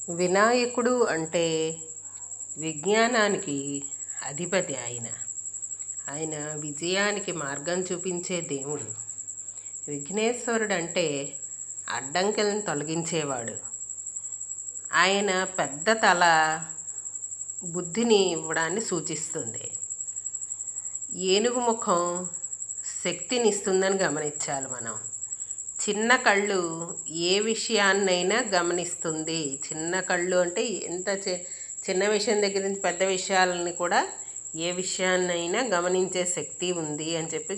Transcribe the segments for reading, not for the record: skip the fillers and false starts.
వినాయకుడు అంటే విజ్ఞానానికి అధిపతి. ఆయన విజయానికి మార్గం చూపించే దేవుడు. విఘ్నేశ్వరుడు అంటే అడ్డంకులను తొలగించేవాడు. ఆయన పెద్ద తల బుద్ధిని ఇవ్వడాన్ని సూచిస్తుంది. ఏనుగు ముఖం శక్తిని ఇస్తుందని గమనించాలి మనం. చిన్న కళ్ళు ఏ విషయాన్నైనా గమనిస్తుంది. చిన్న కళ్ళు అంటే ఎంత చిన్న విషయం దగ్గర నుంచి పెద్ద విషయాలని కూడా ఏ విషయాన్నైనా గమనించే శక్తి ఉంది అని చెప్పి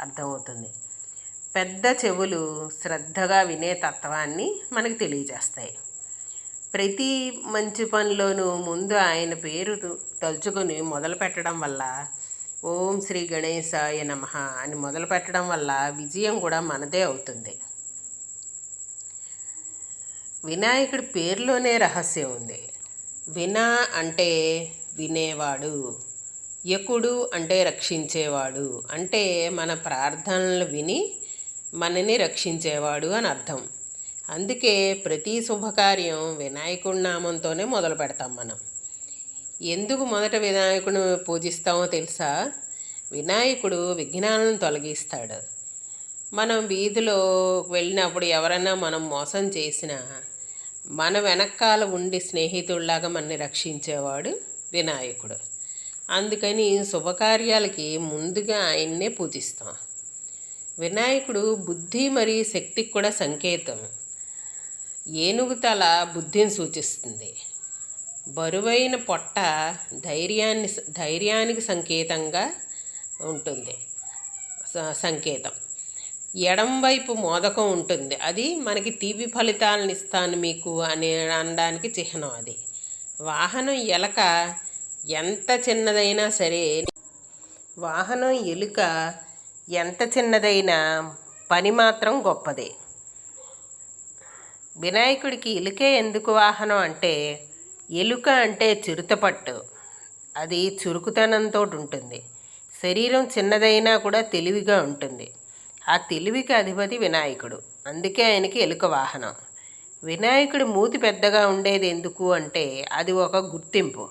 అర్థమవుతుంది. పెద్ద చెవులు శ్రద్ధగా వినే తత్వాన్ని మనకు తెలియజేస్తాయి. ప్రతి మంచి పనిలోనూ ముందు ఆయన పేరు తలుచుకొని మొదలు పెట్టడం వల్ల ఓం శ్రీ గణేశాయ నమః అని మొదలు పెట్టడం వల్ల విజయం కూడా మనదే అవుతుంది. వినాయకుడి పేరులోనే రహస్యం ఉంది. వినా అంటే వినేవాడు, యకుడు అంటే రక్షించేవాడు, అంటే మన ప్రార్థనలు విని మనని రక్షించేవాడు అని అర్థం. అందుకే ప్రతి శుభకార్యం వినాయకుడి నామంతోనే మొదలు పెడతాం మనం. ఎందుకు మొదట వినాయకుడిని పూజిస్తామో తెలుసా? వినాయకుడు విఘ్నాలను తొలగిస్తాడు. మనం వీధిలో వెళ్ళినప్పుడు ఎవరైనా మనం మోసం చేసినా మన వెనకాల ఉండి స్నేహితుడిలాగా మనని రక్షించేవాడు వినాయకుడు. అందుకని శుభకార్యాలకి ముందుగా ఆయన్నే పూజిస్తాం. వినాయకుడు బుద్ధి మరియు శక్తికి కూడా సంకేతం. ఏనుగు తల బుద్ధిని సూచిస్తుంది. బరువైన పొట్ట ధైర్యానికి సంకేతంగా ఉంటుంది. సంకేతం. ఎడం వైపు మోదకం ఉంటుంది. అది మనకి తీపి ఫలితాలను ఇస్తాను మీకు అని అనడానికి చిహ్నం. అది వాహనం ఎలుక ఎంత చిన్నదైనా సరే, వాహనం ఎలుక ఎంత చిన్నదైనా పని మాత్రం గొప్పదే. వినాయకుడికి ఎలుకే ఎందుకు వాహనం అంటే, ఎలుక అంటే చిరుతపట్టు. అది చురుకుతనంతో ఉంటుంది. శరీరం చిన్నదైనా కూడా తెలివిగా ఉంటుంది. ఆ తెలివికి అధిపతి వినాయకుడు. అందుకే ఆయనకి ఎలుక వాహనం. వినాయకుడి మూతి పెద్దగా ఉండేది ఎందుకు అంటే, అది ఒక గుర్తింపు.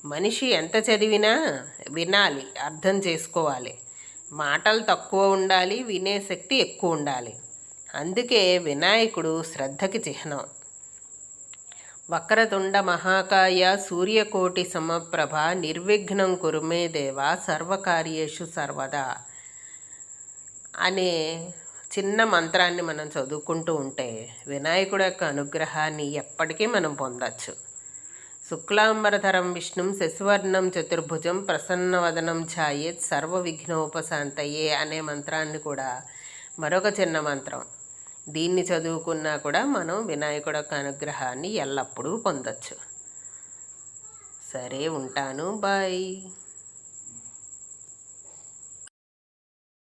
మనిషి ఎంత చదివినా వినాలి, అర్థం చేసుకోవాలి. మాటలు తక్కువ ఉండాలి, వినే శక్తి ఎక్కువ ఉండాలి. అందుకే వినాయకుడు శ్రద్ధకి చిహ్నం. వక్రతుండ మహాకాయ సూర్యకోటి సమప్రభ నిర్విఘ్నం కురుమే దేవ సర్వకార్యేషు సర్వదా అనే చిన్న మంత్రాన్ని మనం చదువుకుంటూ ఉంటే వినాయకుడి యొక్క అనుగ్రహాన్ని ఎప్పటికీ మనం పొందవచ్చు. శుక్లాంబరధరం విష్ణుం శశివర్ణం చతుర్భుజం ప్రసన్నవదనం ఛాయేత్ సర్వ విఘ్నోపశాంతయే అనే మంత్రాన్ని కూడా మరొక చిన్న మంత్రం. దీన్ని చదువుకున్నా కూడా మనం వినాయకుడి యొక్క అనుగ్రహాన్ని ఎల్లప్పుడూ పొందొచ్చు. సరే, ఉంటాను. బాయ్.